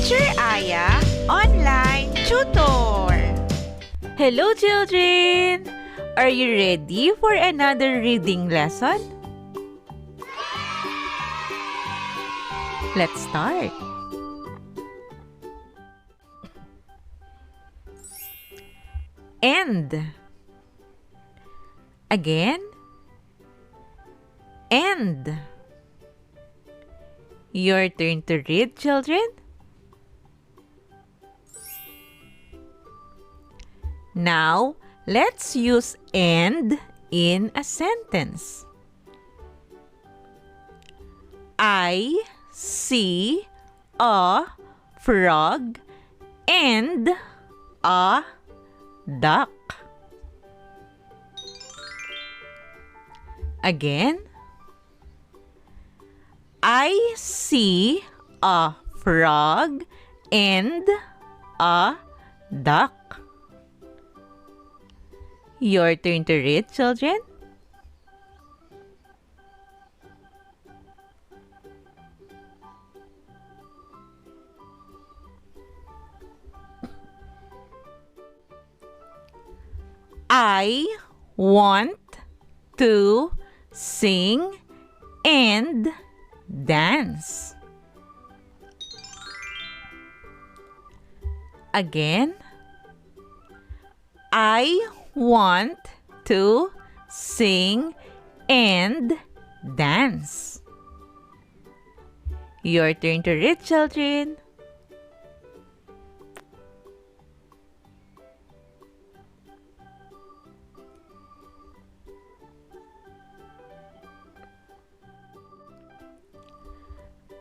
Teacher Aya Online Tutor. Hello children! Are you ready for another reading lesson? Let's start. End. Again. End. Your turn to read, children. Now, let's use end in a sentence. I see a frog and a duck. Again. I see a frog and a duck. Your turn to read, children. I want to sing and dance. Again. I want to sing and dance. Your turn to read, children.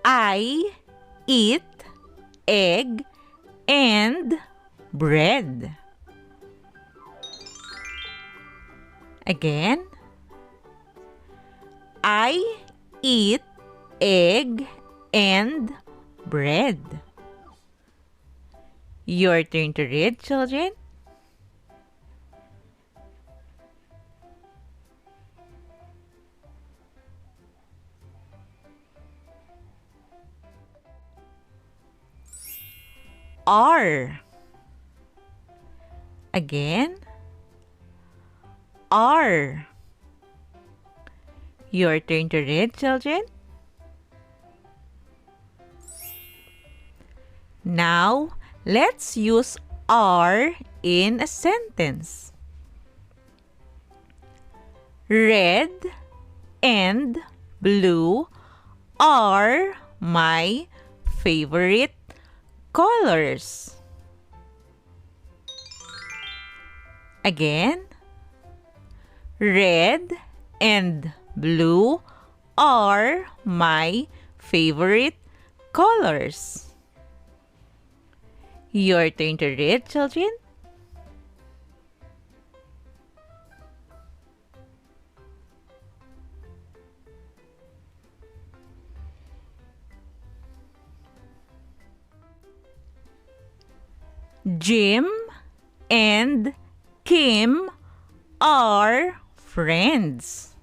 I eat egg and bread. Again. I eat egg and bread. Your turn to read, children. R. Again. R. Your turn to read, children. Now, let's use R in a sentence. Red and blue are my favorite colors. Again. Red and blue are my favorite colors. Your turn to read, children. Jim and Kim are friends.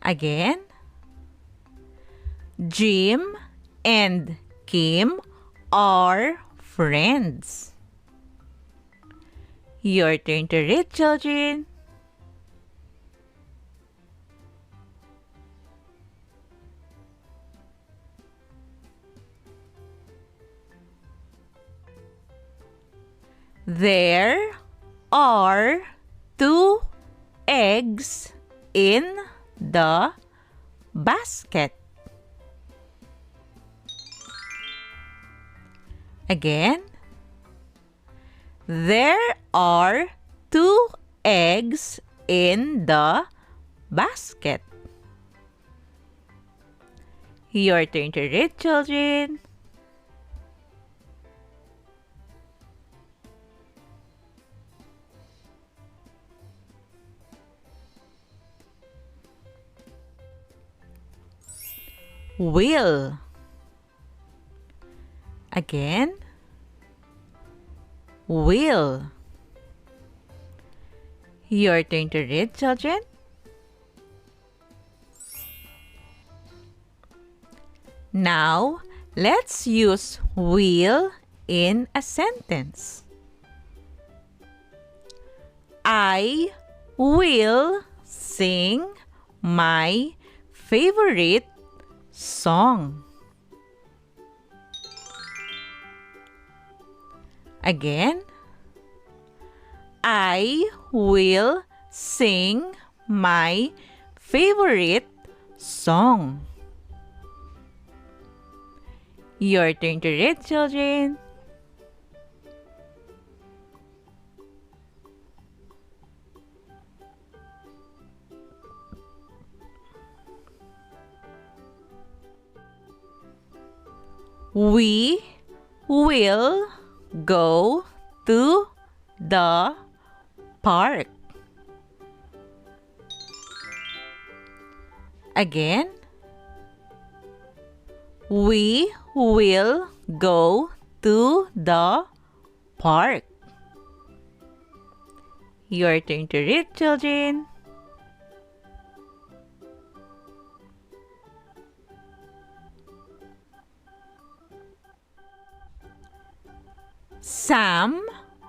Again. Jim and Kim are friends. Your turn to read, children. There are 2 eggs in the basket. Again. There are 2 eggs in the basket. Your turn to read, children. Will. Again. Will. Your turn to read, children. Now, let's use will in a sentence. I will sing my favorite song. Again, I will sing my favorite song. Your turn to read, children. We will go to the park. Again, we will go to the park. Your turn to read, children. Sam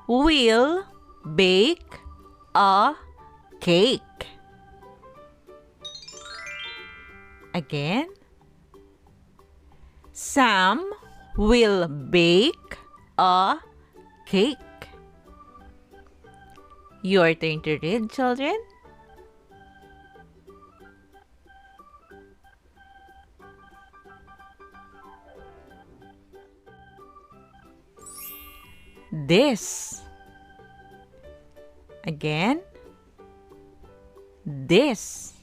will bake a cake. Again, Sam will bake a cake. Your turn to read, children. This. Again, this.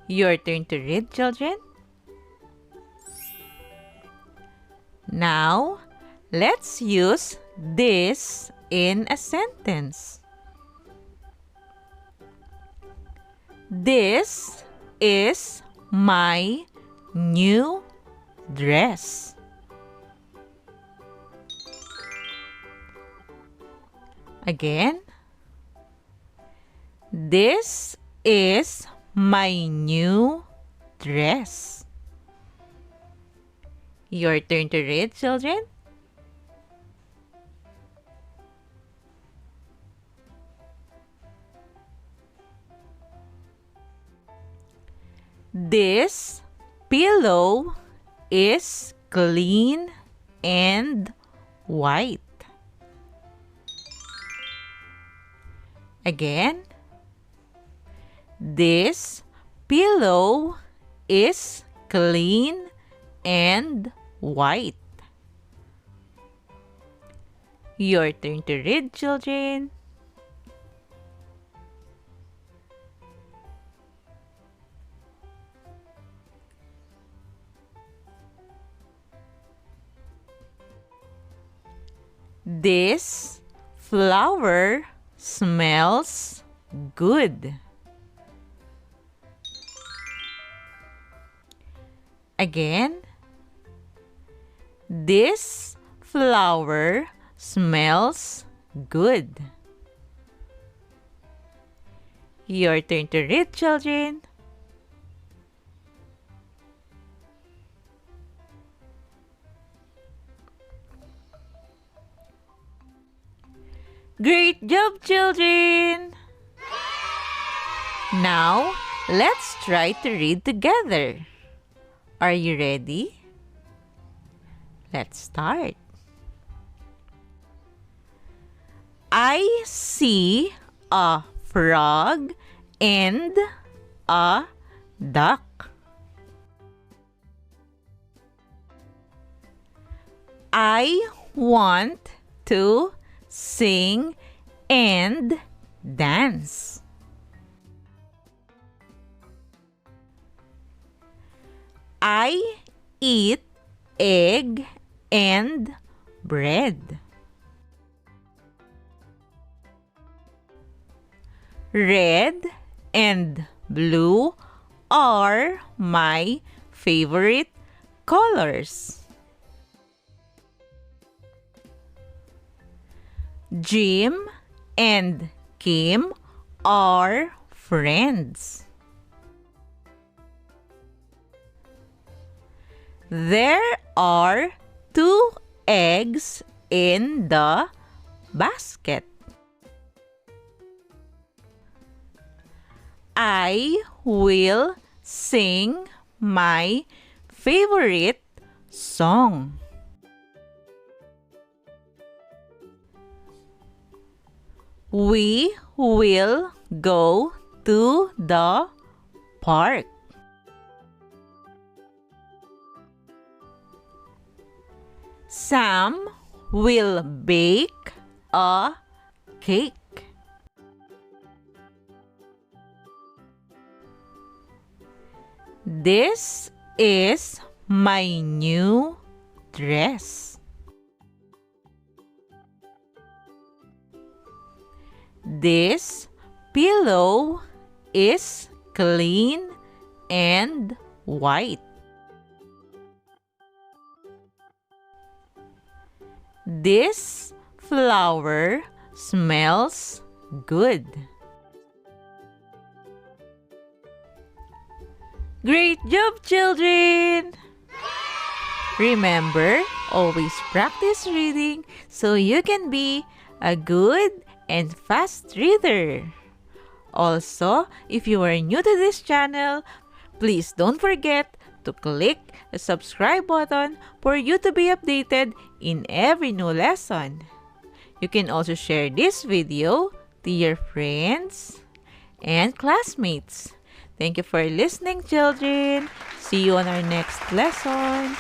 Your turn to read, children. Now, let's use this in a sentence. This is my new dress. Again, this is my new dress. Your turn to read, children. This pillow is clean and white. Again, this pillow is clean and white. Your turn to read, children. This flower smells good. Again, this flower smells good. Your turn to read, children. Great job, children! Now, let's try to read together. Are you ready? Let's start. I see a frog and a duck. I want to sing and dance. I eat egg and bread. Red and blue are my favorite colors. Jim and Kim are friends. There are 2 eggs in the basket. I will sing my favorite song. We will go to the park. Sam will bake a cake. This is my new dress. This pillow is clean and white. This flower smells good. Great job, children! Remember, always practice reading so you can be a good and fast reader. Also, if you are new to this channel, please don't forget to click the subscribe button for you to be updated in every new lesson. You can also share this video to your friends and classmates. Thank you for listening, children. See you on our next lesson.